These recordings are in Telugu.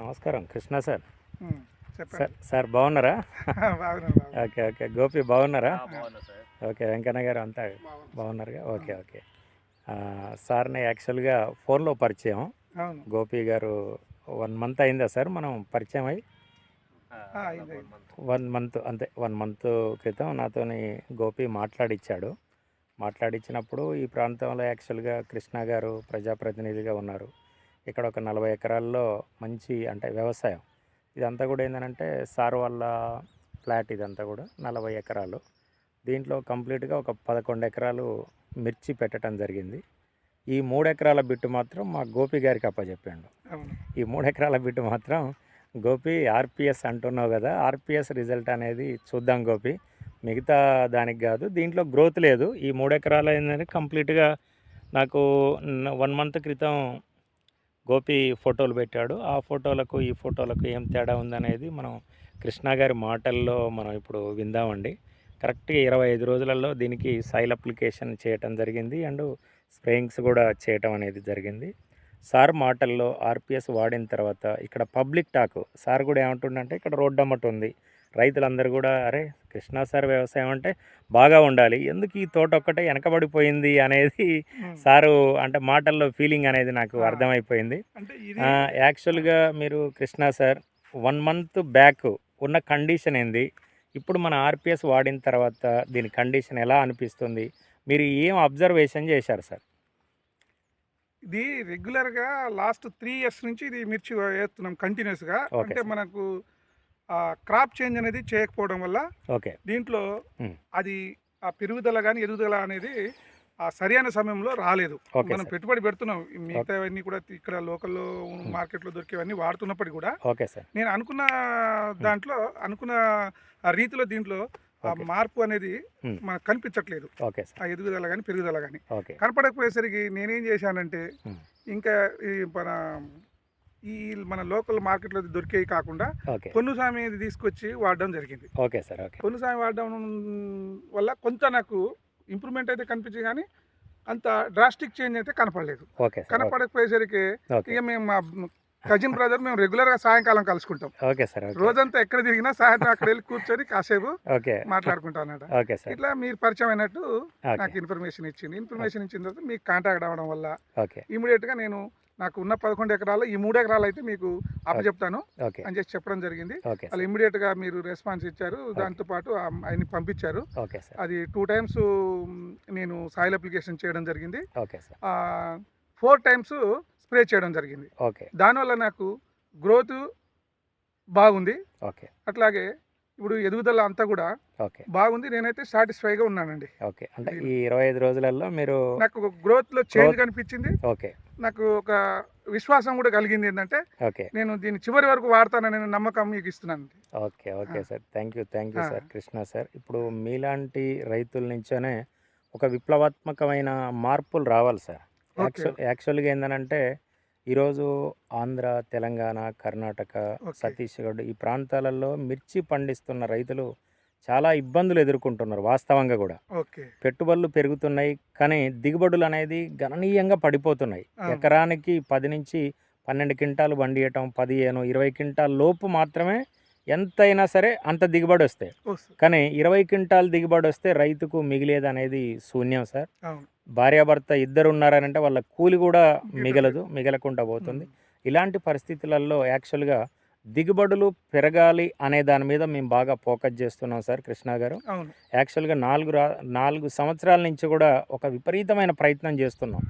నమస్కారం కృష్ణ సార్. హ్మ్. చెప్పండి. సార్ బాగున్నారా? బాగున్నాను. Okay okay. గోపి బాగున్నారా? బాగున్నా సార్. ఓకే. వెంకన్న గారు అంతా బాగున్నాను. బాగున్నారుగా? Okay okay. సార్ని యాక్చువల్గా ఫోన్లో పరిచయం. అవును. గోపి గారు 1 మంత్ అయిందా సార్ మనం పరిచయం అయ్యి? అయింది. 1 మంత్ అంతే. 1 మంత్ క్రితం నాతోని గోపి మాట్లాడిచ్చాడు. మాట్లాడిచ్చినప్పుడు ఈ ప్రాంతంలో యాక్చువల్గా కృష్ణ గారు ప్రజాప్రతినిధిగా ఉన్నారు. ఇక్కడ ఒక 40 ఎకరాల్లో మంచి అంటే వ్యవసాయం ఇదంతా కూడా ఏంటంటే సార్ వాళ్ళ ఫ్లాట్ ఇదంతా కూడా 40 ఎకరాలు. దీంట్లో కంప్లీట్గా ఒక 11 ఎకరాలు మిర్చి పెట్టడం జరిగింది. ఈ 3 ఎకరాల బిట్టు మాత్రం మా గోపి గారికి అప్పచెప్పాడు. అవును. ఈ 3 ఎకరాల బిట్టు మాత్రం గోపి ఆర్పిఎస్ అంటున్నావు కదా, ఆర్పిఎస్ రిజల్ట్ అనేది చూద్దాం గోపి, మిగతా దానికి కాదు, దీంట్లో గ్రోత్ లేదు. ఈ 3 ఎకరాలు ఏంటంటే కంప్లీట్గా నాకు 1 మంత్ క్రితం గోపి ఫోటోలు పెట్టాడు. ఆ ఫోటోలకు ఈ ఫోటోలకు ఏం తేడా ఉందనేది మనం కృష్ణ గారి మాటల్లో మనం ఇప్పుడు విందామండి. కరెక్ట్గా 25 రోజులలో దీనికి సాయిల్ అప్లికేషన్ చేయటం జరిగింది అండ్ స్ప్రేయింగ్స్ కూడా చేయటం అనేది జరిగింది. సార్ మాటల్లో ఆర్పిఎస్ వాడిన తర్వాత ఇక్కడ పబ్లిక్ టాక్ సార్ కూడా ఏమంటుండంటే ఇక్కడ రోడ్డు అమ్మట ఉంది, రైతులందరూ కూడా అరే కృష్ణా సార్ వ్యవసాయం అంటే బాగా ఉండాలి, ఎందుకు ఈ తోట ఒక్కటే వెనకబడిపోయింది అనేది సారు అంటే మాటల్లో ఫీలింగ్ అనేది నాకు అర్థమైపోయింది. యాక్చువల్గా మీరు కృష్ణా సార్ 1 మంత్ బ్యాక్ ఉన్న కండిషన్ ఏంది, ఇప్పుడు మన ఆర్పిఎస్ వాడిన తర్వాత దీని కండిషన్ ఎలా అనిపిస్తుంది, మీరు ఏం అబ్జర్వేషన్ చేశారు సార్? ఇది రెగ్యులర్గా లాస్ట్ 3 ఇయర్స్ నుంచి ఇది మిర్చి వేస్తున్నాం కంటిన్యూస్గా. అంటే మనకు క్రాప్ చేంజ్ అనేది చేయకపోవడం వల్ల ఓకే దీంట్లో అది ఆ పెరుగుదల కానీ ఎదుగుదల అనేది సరైన సమయంలో రాలేదు. మనం పెట్టుబడి పెడుతున్నాం, మిగతావన్నీ కూడా ఇక్కడ లోకల్లో మార్కెట్లో దొరికేవన్నీ వాడుతున్నప్పటికీ కూడా ఓకే సార్ నేను అనుకున్న దాంట్లో అనుకున్న రీతిలో దీంట్లో ఆ మార్పు అనేది మనకు కనిపించట్లేదు. ఆ ఎదుగుదల కానీ పెరుగుదల కానీ కనపడకపోయేసరికి నేనేం చేశానంటే ఇంకా మన లోకల్ మార్కెట్లో దొరికేవి కాకుండా పొన్నుసామి తీసుకొచ్చి వాడడం జరిగింది. పొన్నుసామి వాడడం వల్ల కొంత నాకు ఇంప్రూవ్మెంట్ అయితే కనిపించింది కానీ అంత డ్రాస్టిక్ చేంజ్ అయితే కనపడలేదు. కనపడకపోయేసరికి ఇక మేము మా కజిన్ బ్రదర్ మేము రెగ్యులర్ గా సాయంకాలం కలుసుకుంటాం. రోజంతా ఎక్కడ తిరిగినా సాయంత్రం అక్కడ వెళ్ళి కూర్చొని కాసేపు మాట్లాడుకుంటాం అన్నమాట. ఇట్లా మీరు పరిచయం అయినట్టు నాకు ఇన్ఫర్మేషన్ ఇచ్చింది తర్వాత మీకు కాంటాక్ట్ అవ్వడం వల్ల ఇమీడియట్ గా నేను నాకు ఉన్న 11 ఎకరాలు ఈ 3 ఎకరాలు అయితే మీకు అప్పచెప్తాను అని చెప్పి చెప్పడం జరిగింది. వాళ్ళు ఇమీడియట్ గా మీరు రెస్పాన్స్ ఇచ్చారు, దాంతో పాటు ఆయన పంపించారు. అది 2 టైమ్స్ నేను సాయిల్ అప్లికేషన్ చేయడం జరిగింది, 4 టైమ్స్ స్ప్రే చేయడం జరిగింది. దానివల్ల నాకు గ్రోత్ బాగుంది. అట్లాగే ఇప్పుడు ఎదుగుదల అంతా కూడా బాగుంది. నేనైతే సాటిస్ఫైగా ఉన్నానండి. అంటే ఈ 25 రోజులలో మీరు నాకు గ్రోత్ లో చేంజ్ కనిపించింది. నాకు ఒక విశ్వాసం కూడా కలిగింది ఏంటంటే నేను దీన్ని చివరి వరకు వాడతానని నమ్మకం మీకు ఇస్తున్నాను. Okay sir, thank you sir Krishna sir. ఇప్పుడు మీలాంటి రైతుల నుంచోనే ఒక విప్లవాత్మకమైన మార్పులు రావాలి సార్. యాక్చువల్గా ఏంటంటే ఈరోజు ఆంధ్ర, తెలంగాణ, కర్ణాటక, ఛత్తీస్గఢ్ ఈ ప్రాంతాలలో మిర్చి పండిస్తున్న రైతులు చాలా ఇబ్బందులు ఎదుర్కొంటున్నారు. వాస్తవంగా కూడా పెట్టుబడులు పెరుగుతున్నాయి కానీ దిగుబడులు అనేది గణనీయంగా పడిపోతున్నాయి. ఎకరానికి 10 నుంచి 12 క్వింటాలు పండియటం, 15, 20 క్వింటాల లోపు మాత్రమే ఎంతైనా సరే అంత దిగుబడి వస్తాయి. కానీ 20 క్వింటాల్ దిగుబడి వస్తే రైతుకు మిగిలేది అనేది శూన్యం సార్. భార్యాభర్త ఇద్దరు ఉన్నారనంటే వాళ్ళ కూలి కూడా మిగలకుండా పోతుంది. ఇలాంటి పరిస్థితులలో యాక్చువల్గా దిగుబడులు పెరగాలి అనే దాని మీద మేము బాగా ఫోకస్ చేస్తున్నాం సార్ కృష్ణ గారు. యాక్చువల్గా 4 సంవత్సరాల నుంచి కూడా ఒక విపరీతమైన ప్రయత్నం చేస్తున్నాం.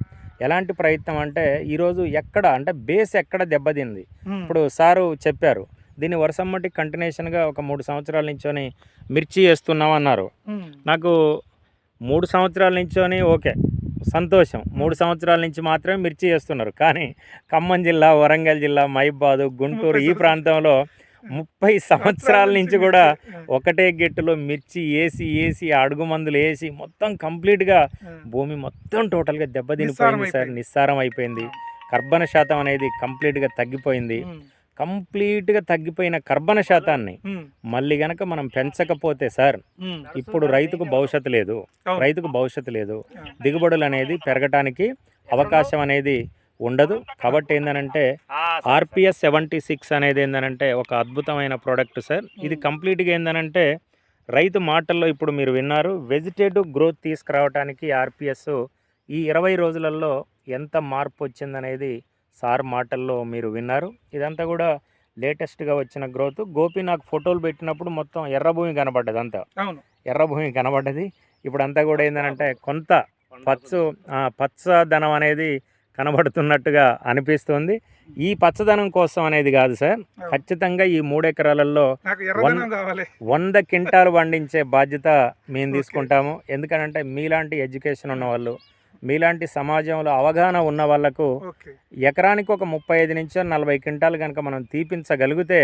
ఎలాంటి ప్రయత్నం అంటే ఈరోజు ఎక్కడ అంటే బేస్ ఎక్కడ దెబ్బతింది. ఇప్పుడు సారు చెప్పారు దీన్ని వర్షమ్మటి కంటిన్యూషన్గా ఒక 3 సంవత్సరాల నుంచోని మిర్చి వేస్తున్నాం అన్నారు. నాకు 3 సంవత్సరాల నుంచోని ఓకే సంతోషం, 3 సంవత్సరాల నుంచి మాత్రమే మిర్చి వేస్తున్నారు. కానీ ఖమ్మం జిల్లా, వరంగల్ జిల్లా, మహబూబాద్, గుంటూరు ఈ ప్రాంతంలో 30 సంవత్సరాల నుంచి కూడా ఒకటే గెట్టులో మిర్చి వేసి అడుగు మందులు వేసి మొత్తం కంప్లీట్గా భూమి మొత్తం టోటల్గా దెబ్బతినిపోయింది సార్. నిస్సారం అయిపోయింది. కర్బన శాతం అనేది కంప్లీట్గా తగ్గిపోయింది. కంప్లీట్గా తగ్గిపోయిన కర్బన శాతాన్ని మళ్ళీ గనక మనం పెంచకపోతే సార్ ఇప్పుడు రైతుకు భవిష్యత్తు లేదు. దిగుబడులు అనేది పెరగటానికి అవకాశం అనేది ఉండదు. కాబట్టి ఏందనంటే ఆర్పిఎస్ 76 అనేది ఏందనంటే ఒక అద్భుతమైన ప్రోడక్ట్ సార్. ఇది కంప్లీట్గా ఏందనంటే రైతు మాటల్లో ఇప్పుడు మీరు విన్నారు, వెజిటేటివ్ గ్రోత్ తీసుకురావడానికి ఆర్పిఎస్ ఈ 20 రోజులలో ఎంత మార్పు వచ్చిందనేది సార్ మాటల్లో మీరు విన్నారు. ఇదంతా కూడా లేటెస్ట్గా వచ్చిన గ్రోత్. గోపి నాకు ఫోటోలు పెట్టినప్పుడు మొత్తం ఎర్రభూమి కనబడ్డది, అంతా ఎర్రభూమి కనబడ్డది. ఇప్పుడు అంతా కూడా ఏంటంటే కొంత పచ్చదనం అనేది కనబడుతున్నట్టుగా అనిపిస్తుంది. ఈ పచ్చదనం కోసం అనేది కాదు సార్, ఖచ్చితంగా ఈ 3 ఎకరాలలో 100 క్వింటాలు పండించే బాధ్యత మేము తీసుకుంటాము. ఎందుకంటే మీలాంటి ఎడ్యుకేషన్ ఉన్న వాళ్ళు, మీలాంటి సమాజంలో అవగాహన ఉన్న వాళ్ళకు ఎకరానికి ఒక 35 నుంచి 40 క్వింటాలు కనుక మనం తీపించగలిగితే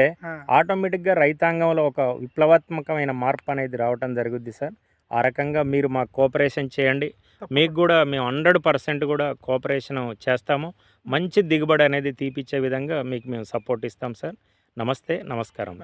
ఆటోమేటిక్గా రైతాంగంలో ఒక విప్లవాత్మకమైన మార్పు అనేది రావటం జరుగుద్ది సార్. ఆ రకంగా మీరు మాకు కోఆపరేషన్ చేయండి. మీకు కూడా మేము 100% కూడా కోఆపరేషన్ చేస్తాము. మంచి దిగుబడి అనేది తీపిచ్చే విధంగా మీకు మేము సపోర్ట్ ఇస్తాం సార్. నమస్తే, నమస్కారం.